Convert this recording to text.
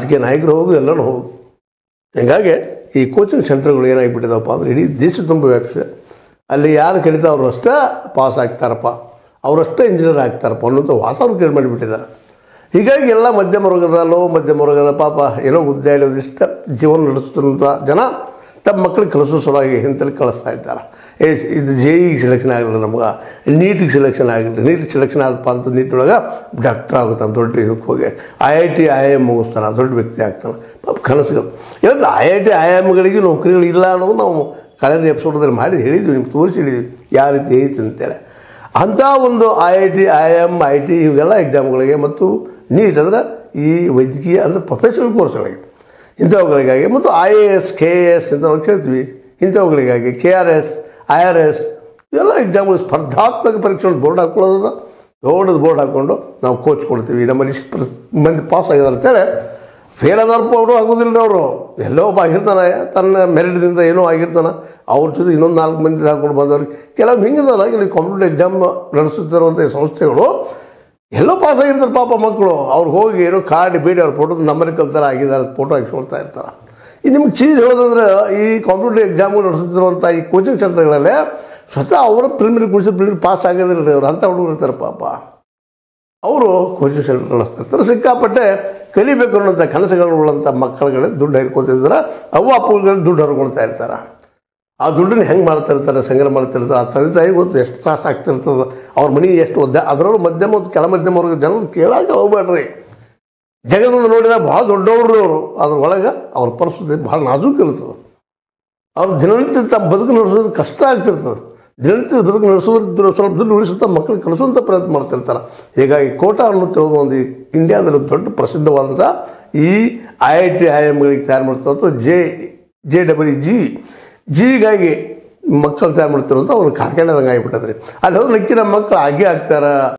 ರಾಜಕೀಯ ನಾಯಕರು ಹೌದು, ಎಲ್ಲನೂ ಹೌದು. ಹೀಗಾಗಿ ಈ ಕೋಚಿಂಗ್ ಸೆಂಟರ್ಗಳು ಏನಾಗಿಬಿಟ್ಟಿದ್ದಾವಪ್ಪ ಅಂದರೆ ಇಡೀ ದೇಶ ತುಂಬ ವ್ಯಾಪಿಸಿದೆ. ಅಲ್ಲಿ ಯಾರು ಕಲಿತಾ ಅವರಷ್ಟೇ ಪಾಸ್ ಆಗ್ತಾರಪ್ಪ, ಅವರಷ್ಟೇ ಇಂಜಿನಿಯರ್ ಆಗ್ತಾರಪ್ಪ ಅನ್ನೋಂಥ ವಾತಾವರಣ ಕ್ರಿಯೇಟ್ ಮಾಡಿಬಿಟ್ಟಿದ್ದಾರೆ. ಹೀಗಾಗಿ ಎಲ್ಲ ಮಧ್ಯಮ ವರ್ಗದ ಪಾಪ ಏನೋ ಗುದ್ದಾಡಿ ಒಂದಿಷ್ಟ ಜೀವನ ನಡೆಸುತ್ತಿರುವಂಥ ಜನ ತಮ್ಮ ಮಕ್ಕಳಿಗೆ ಕಲಿಸೋ ಸಲುವಾಗಿ ಇಂಥಲ್ಲಿ ಕಳಿಸ್ತಾ ಇದ್ದಾರೆ. ಇದು JEE ಸೆಲೆಕ್ಷನ್ ಆಗಲಿಲ್ಲ, ನಮ್ಗೆ ನೀಟಿಗೆ ಸೆಲೆಕ್ಷನ್ ಆಗಿಲ್ಲ, ನೀಟಿಗೆ ಸೆಲೆಕ್ಷನ್ ಆದಪ್ಪ ಅಂತ ನೀಟಿನೊಳಗೆ ಡಾಕ್ಟ್ರ್ ಆಗುತ್ತಾನೆ, ದೊಡ್ಡ ಇದಕ್ಕೆ ಹೋಗಿ IIT IIM ಮುಗಿಸ್ತಾನೆ, ದೊಡ್ಡ ವ್ಯಕ್ತಿ ಆಗ್ತಾನೆ. ಪಾಪ ಕನಸುಗಳು ಇವತ್ತು IIT IIMಗಳಿಗೆ ನೌಕರಿಗಳು ಇಲ್ಲ ಅನ್ನೋದು ನಾವು ಕಳೆದ ಎಪಿಸೋಡಲ್ಲಿ ಮಾಡಿ ಹೇಳಿದ್ವಿ, ನಿಮ್ಗೆ ತೋರಿಸಿ ಹೇಳಿದ್ವಿ ಯಾವ ರೀತಿ ಐತಿ ಅಂತೇಳಿ. ಅಂಥ ಒಂದು IIT IIM IT ಇವೆಲ್ಲ ಎಕ್ಸಾಮ್ಗಳಿಗೆ ಮತ್ತು ನೀಟ್ ಅಂದರೆ ಈ ವೈದ್ಯಕೀಯ ಅಂದರೆ ಪ್ರೊಫೆಷನಲ್ ಕೋರ್ಸ್ಗಳಿಗೆ ಇಂಥವುಗಳಿಗಾಗಿ ಮತ್ತು IAS KAS ಇಂಥವ್ರು ಕೇಳ್ತೀವಿ, ಇಂಥವುಗಳಿಗಾಗಿ KRS IRS ಇವೆಲ್ಲ ಎಕ್ಸಾಮ್ಗಳು ಸ್ಪರ್ಧಾತ್ಮಕ ಪರೀಕ್ಷೆಗಳು ಬೋರ್ಡ್ ಹಾಕ್ಕೊಳ್ಳೋದು, ದೊಡ್ಡದು ಬೋರ್ಡ್ ಹಾಕ್ಕೊಂಡು ನಾವು ಕೋಚ್ ಕೊಡ್ತೀವಿ. ನಮ್ಮಲ್ಲಿ ಇಷ್ಟು ಮಂದಿ ಪಾಸ್ ಆಗಿದ್ದಾರೆ ಅಂತೇಳಿ ಫೇಲ್ ಆದವ್ರು ಅವರು ಆಗೋದಿಲ್ಲ. ಅವರು ಎಲ್ಲೋ ಒಬ್ಬ ಆಗಿರ್ತಾನೆ, ತನ್ನ ಮೆರಿಟ್ದಿಂದ ಏನೋ ಆಗಿರ್ತಾನೆ, ಅವ್ರ ಜೊತೆ ಇನ್ನೊಂದು 4 ಮಂದಿ ಹಾಕ್ಕೊಂಡು ಬಂದವ್ರಿಗೆ ಕೆಲವು ಹಿಂಗಿದಾರ. ಇಲ್ಲಿ ಕಾಂಪಿಟೇಟಿವ್ ಎಕ್ಸಾಮ್ ನಡೆಸುತ್ತಿರುವಂಥ ಸಂಸ್ಥೆಗಳು ಎಲ್ಲೋ ಪಾಸ್ ಆಗಿರ್ತಾರೆ ಪಾಪ ಮಕ್ಕಳು. ಅವ್ರು ಹೋಗಿ ಏನೋ ಕಾರ್ಡ್ ಬೇಡಿ ಅವ್ರ ಫೋಟೋ ನಮ್ಮಲ್ಲಿ ಕಲ್ತಾರೆ ಆಗಿದ್ದಾರೆ ಫೋಟೋ ಹಾಕಿಸ್ಕೊಳ್ತಾ ಇರ್ತಾರೆ. ಈ ನಿಮ್ಗೆ ಚೀಸ್ ಹೇಳೋದಂದ್ರೆ ಈ ಕಾಂಪಿಟೇಟಿವ್ ಎಕ್ಸಾಮ್ಗಳು ನಡೆಸುತ್ತಿರುವಂಥ ಈ ಕೋಚಿಂಗ್ ಸೆಂಟರ್ಗಳಲ್ಲೇ ಸ್ವತಃ ಅವರ ಪ್ರಿಲಿಮಿನರಿ ಪ್ರಿಲಿಮಿನರಿ ಪಾಸ್ ಆಗೋದಿಲ್ಲ ರೀ. ಅವ್ರು ಅಂಥ ಹುಡುಗರು ಇರ್ತಾರೆ ಪಾಪ, ಅವರು ಕೋಚಿಂಗ್ ಸೆಂಟರ್ ನಡೆಸ್ತಿರ್ತಾರೆ. ಸಿಕ್ಕಾಪಟ್ಟೆ ಕಲಿಬೇಕು ಅನ್ನೋಂಥ ಕನಸುಗಳು ಉಳ್ಳಂಥ ಮಕ್ಕಳುಗಳೇ ದುಡ್ಡು ಹರ್ಕೊತಿರ್ತಾರೆ, ಅವ್ವ ಅಪ್ಪುಗಳಿಗೆ ದುಡ್ಡು ಹರ್ಕೊಳ್ತಾ ಇರ್ತಾರೆ. ಆ ದುಡ್ಡನ್ನು ಹೆಂಗೆ ಮಾಡ್ತಿರ್ತಾರೆ, ಸಂಗ್ರಹ ಮಾಡ್ತಿರ್ತಾರೆ. ಆ ತಂದೆ ತಾಯಿ ಗೊತ್ತು ಎಷ್ಟು ತ್ರಾಸ ಆಗ್ತಿರ್ತದೆ, ಅವ್ರ ಮನೆ ಎಷ್ಟು ಅದರೊಳಗೆ ಮಧ್ಯಮ ಮತ್ತು ಕೆಳ ಮಧ್ಯಮ ವರ್ಗದ ಜನರು ಕೇಳೋಕೆ ಹೋಗ್ಬೇಡ್ರಿ. ಜಗತ್ತನ್ನು ನೋಡಿದಾಗ ಭಾಳ ದೊಡ್ಡವರು ಅವರು, ಅದ್ರೊಳಗೆ ಅವ್ರ ಪರಿಸ್ಥಿತಿ ಭಾಳ ನಾಜೂಕು ಇರ್ತದೆ. ಅವ್ರು ದಿನನಿತ್ಯ ತಮ್ಮ ಬದುಕು ನಡೆಸೋದು ಕಷ್ಟ ಆಗ್ತಿರ್ತದೆ. ದಿನನಿತ್ಯದ ಬದುಕು ನಡೆಸೋದು ಸ್ವಲ್ಪ ದುಡ್ಡು ಉಳಿಸುತ್ತಾ ಮಕ್ಕಳು ಕಲಿಸುವಂಥ ಪ್ರಯತ್ನ ಮಾಡ್ತಿರ್ತಾರೆ. ಹೀಗಾಗಿ ಕೋಟಾ ಅನ್ನುತ್ತಿರೋದು ಒಂದು ಇಂಡಿಯಾದಲ್ಲಿ ದೊಡ್ಡ ಪ್ರಸಿದ್ಧವಾದಂಥ ಈ IIT IIMಗಳಿಗೆ ತಯಾರು ಮಾಡ್ತಿರೋದು JEEಗಾಗಿ ಮಕ್ಕಳು ತಯಾರು ಮಾಡ್ತಿರೋಂಥ ಒಂದು ಕಾರ್ಖಾನೆದಂಗೆ ಆಗಿಬಿಟ್ಟದ್ರಿ. ಅಲ್ಲಿ ಹೋದ್ರೆ ನಕ್ಕಿ ನಮ್ಮ ಮಕ್ಕಳು ಆಗೇ ಆಗ್ತಾರೆ.